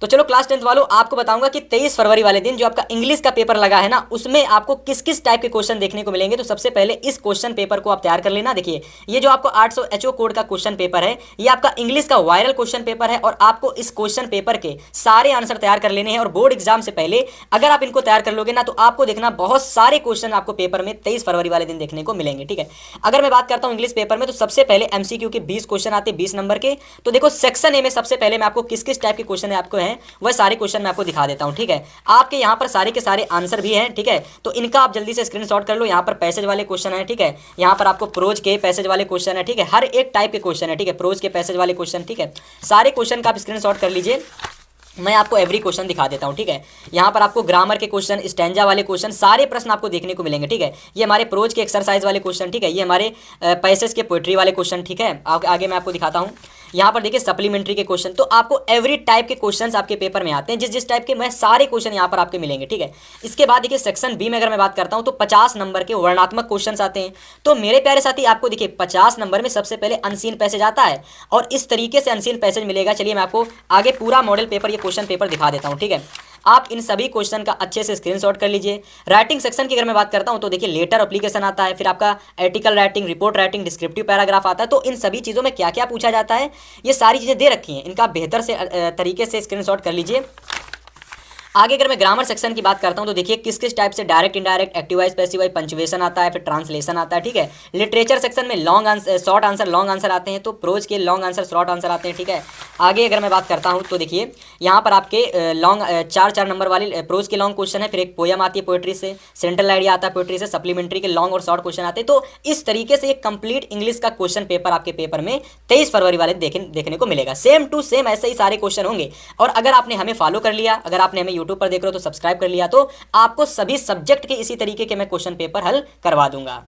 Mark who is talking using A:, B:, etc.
A: तो चलो class 10th वालों, आपको बताऊंगा कि 23 फरवरी वाले दिन जो आपका इंग्लिश का पेपर लगा है ना, उसमें आपको किस किस टाइप के क्वेश्चन देखने को मिलेंगे। तो सबसे पहले इस क्वेश्चन पेपर को आप तैयार कर लेना। देखिए, ये जो आपको 800 HO कोड का क्वेश्चन पेपर है, ये आपका इंग्लिश का वायरल क्वेश्चन पेपर है और आपको इस क्वेश्चन पेपर के सारे आंसर तैयार कर लेने हैं। और बोर्ड एग्जाम से पहले अगर आप इनको तैयार कर लोगे ना, तो आपको देखना बहुत सारे क्वेश्चन आपको पेपर में 23 फरवरी वाले दिन देखने को मिलेंगे। ठीक है, अगर मैं बात करता हूँ इंग्लिश पेपर में, तो सबसे पहले MCQ के 20 क्वेश्चन आते हैं 20 नंबर के। तो देखो सेक्शन ए में सबसे पहले मैं आपको किस किस टाइप के क्वेश्चन आपको हैं वह सारे क्वेश्चन मैं आपको दिखा देता हूं। ठीक है, आपके यहां पर सारे के सारे आंसर भी हैं। ठीक है, तो इनका आप जल्दी से स्क्रीनशॉट कर लो। यहां पर पैसेज वाले क्वेश्चन है। ठीक है, यहां पर आपको प्रोज के पैसेज वाले क्वेश्चन है। ठीक है, हर एक टाइप के क्वेश्चन है। ठीक है, प्रोज के पैसेज वाले क्वेश्चन। ठीक है, सारे क्वेश्चन का आप स्क्रीनशॉट कर लीजिए। मैं आपको एवरी क्वेश्चन दिखा देता हूं। ठीक है, यहाँ पर आपको ग्रामर के क्वेश्चन, स्टैंजा वाले क्वेश्चन, सारे प्रश्न आपको देखने को मिलेंगे। ठीक है, ये हमारे प्रोज के एक्सरसाइज वाले क्वेश्चन। ठीक है, ये हमारे पैसेज के पोएट्री वाले क्वेश्चन। ठीक है, आगे मैं आपको दिखाता हूँ। यहाँ पर देखिए सप्लीमेंट्री के क्वेश्चन। तो आपको एवरी टाइप के क्वेश्चंस आपके पेपर में आते हैं, जिस जिस टाइप के मैं सारे क्वेश्चन यहाँ पर आपके मिलेंगे। ठीक है, इसके बाद देखिए सेक्शन बी में अगर मैं बात करता हूँ, तो 50 नंबर के वर्णात्मक क्वेश्चन आते हैं। तो मेरे प्यारे साथी, आपको देखिए 50 नंबर में सबसे पहले अनसीन पैसेज आता है और इस तरीके से अनसीन पैसेज मिलेगा। चलिए मैं आपको आगे पूरा मॉडल पेपर, ये क्वेश्चन पेपर दिखा देता हूँ। ठीक है, आप इन सभी क्वेश्चन का अच्छे से स्क्रीनशॉट कर लीजिए। राइटिंग सेक्शन की अगर मैं बात करता हूं, तो देखिए लेटर एप्लीकेशन आता है, फिर आपका article writing, report writing, descriptive paragraph आता है। तो इन सभी चीज़ों में क्या क्या पूछा जाता है, ये सारी चीज़ें दे रखी हैं, इनका बेहतर से तरीके से स्क्रीनशॉट कर लीजिए। आगे अगर मैं ग्रामर सेक्शन की बात करता हूं, तो देखिए किस किस टाइप से direct, indirect, active voice, passive voice, punctuation आता है, फिर ट्रांसलेशन आता है। ठीक है, लिटरेचर सेक्शन में long answer, short answer, long answer आते हैं। तो प्रोज के लॉन्ग आंसर, शॉर्ट आंसर आते हैं। ठीक है, आगे अगर मैं बात करता हूं, तो देखिए यहाँ पर आपके लॉन्ग 4 नंबर वाले प्रोज के लॉन्ग क्वेश्चन है, फिर एक पोयम आती है पोएट्री से, सेंट्रल आइडिया आता है पोएट्री से, सप्लीमेंट्री के लॉन्ग और शॉर्ट क्वेश्चन आते हैं। तो इस तरीके से एक कंप्लीट इंग्लिश का क्वेश्चन पेपर आपके पेपर में 23 फरवरी वाले देखने को मिलेगा। सेम टू सेम ऐसे ही सारे क्वेश्चन होंगे। और अगर आपने हमें फॉलो कर लिया, अगर आपने हमें यूट्यूब पर देख रहे हो तो सब्सक्राइब कर लिया, तो आपको सभी सब्जेक्ट के इसी तरीके के मैं क्वेश्चन पेपर हल करवा दूंगा।